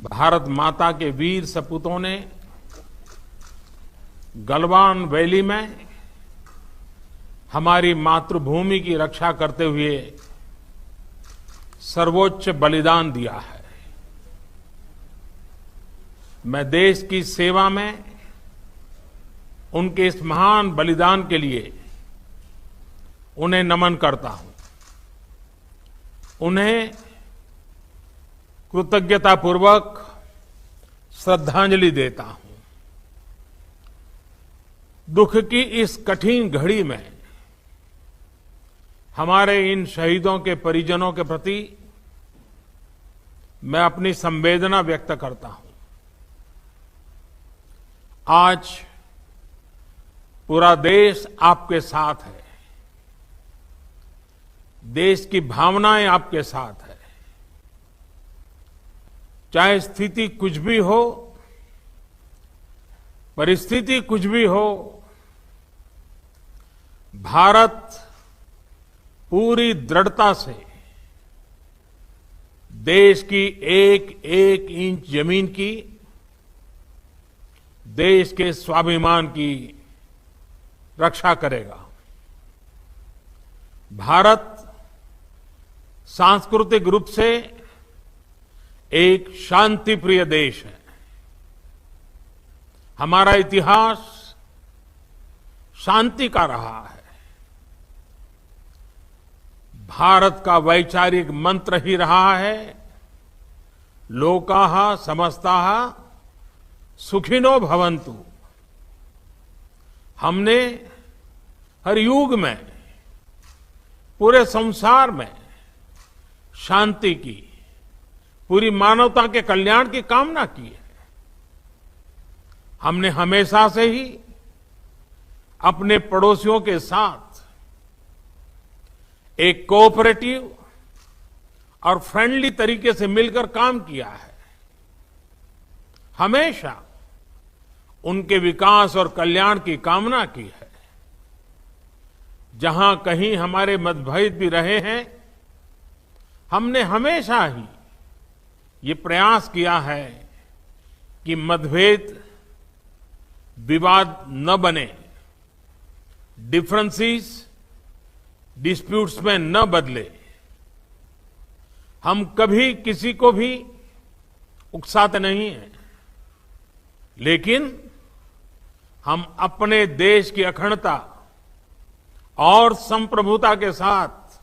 भारत माता के वीर सपूतों ने गलवान वैली में हमारी मातृभूमि की रक्षा करते हुए सर्वोच्च बलिदान दिया है। मैं देश की सेवा में उनके इस महान बलिदान के लिए उन्हें नमन करता हूं। उन्हें कृतज्ञतापूर्वक श्रद्धांजलि देता हूं। दुख की इस कठिन घड़ी में हमारे इन शहीदों के परिजनों के प्रति मैं अपनी संवेदना व्यक्त करता हूं। आज पूरा देश आपके साथ है। देश की भावनाएं आपके साथ है। चाहे स्थिति कुछ भी हो, परिस्थिति कुछ भी हो, भारत पूरी दृढ़ता से देश की एक एक इंच जमीन की, देश के स्वाभिमान की रक्षा करेगा। भारत सांस्कृतिक रूप से एक शांतिप्रिय देश है। हमारा इतिहास शांति का रहा है। भारत का वैचारिक मंत्र ही रहा है, लोकाः समस्ताः सुखिनो भवन्तु। हमने हर युग में, पूरे संसार में शांति की, पूरी मानवता के कल्याण की कामना की है। हमने हमेशा से ही अपने पड़ोसियों के साथ एक कोऑपरेटिव और फ्रेंडली तरीके से मिलकर काम किया है। हमेशा उनके विकास और कल्याण की कामना की है। जहां कहीं हमारे मतभेद भी रहे हैं, हमने हमेशा ही ये प्रयास किया है कि मतभेद विवाद न बने, डिफरेंसेस डिस्प्यूट्स में न बदले। हम कभी किसी को भी उकसाते नहीं हैं, लेकिन हम अपने देश की अखंडता और संप्रभुता के साथ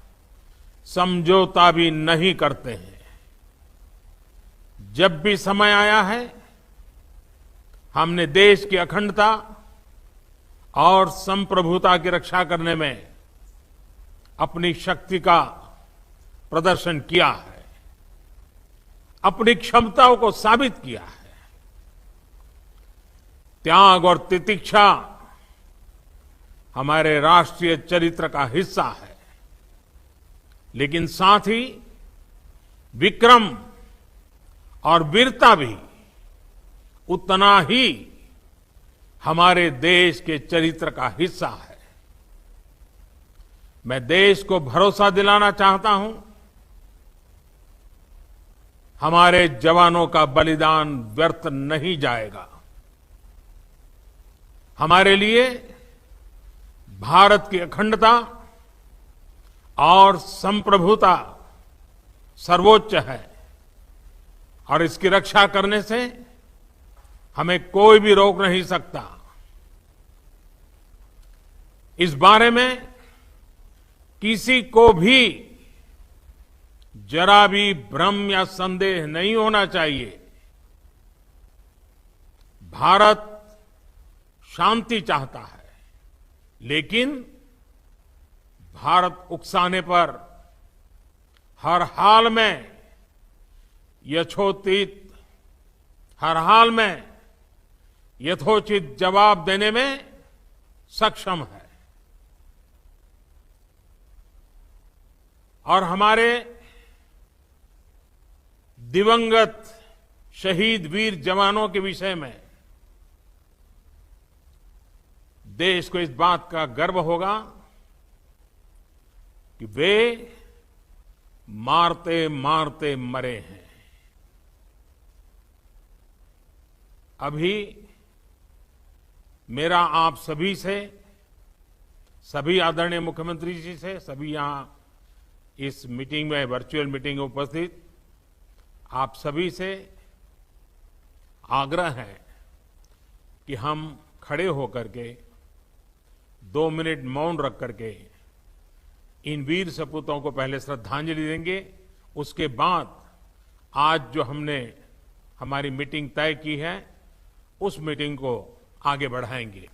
समझौता भी नहीं करते हैं। जब भी समय आया है, हमने देश की अखंडता और संप्रभुता की रक्षा करने में अपनी शक्ति का प्रदर्शन किया है, अपनी क्षमताओं को साबित किया है। त्याग और तितिक्षा हमारे राष्ट्रीय चरित्र का हिस्सा है, लेकिन साथ ही विक्रम और वीरता भी उतना ही हमारे देश के चरित्र का हिस्सा है। मैं देश को भरोसा दिलाना चाहता हूं, हमारे जवानों का बलिदान व्यर्थ नहीं जाएगा। हमारे लिए भारत की अखंडता और संप्रभुता सर्वोच्च है, और इसकी रक्षा करने से हमें कोई भी रोक नहीं सकता। इस बारे में किसी को भी जरा भी भ्रम या संदेह नहीं होना चाहिए। भारत शांति चाहता है, लेकिन भारत उकसाने पर हर हाल में हर हाल में यथोचित जवाब देने में सक्षम है। और हमारे दिवंगत शहीद वीर जवानों के विषय में देश को इस बात का गर्व होगा कि वे मारते मारते मरे हैं। अभी मेरा आप सभी से, सभी आदरणीय मुख्यमंत्री जी से, सभी यहां इस मीटिंग में, वर्चुअल मीटिंग में उपस्थित आप सभी से आग्रह है कि हम खड़े होकर के 2 मिनट मौन रख करके इन वीर सपूतों को पहले श्रद्धांजलि देंगे। उसके बाद आज जो हमने हमारी मीटिंग तय की है, उस मीटिंग को आगे बढ़ाएंगे।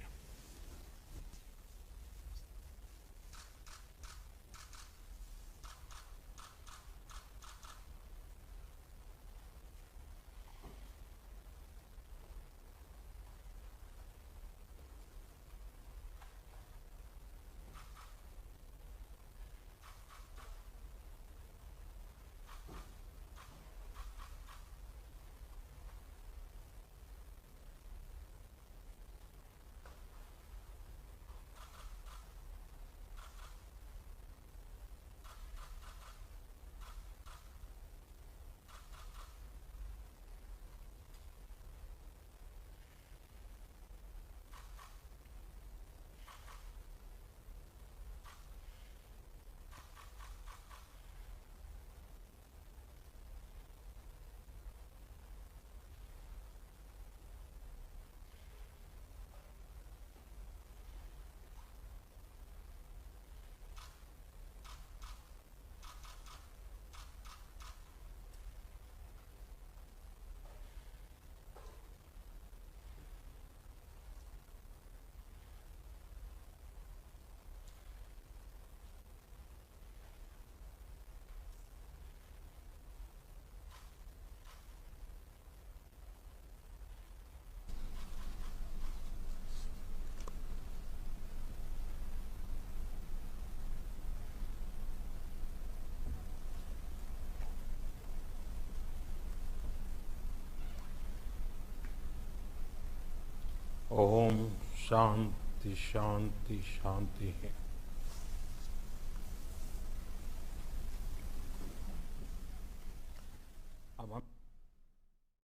ओम शांति शांति शांति है। अब हम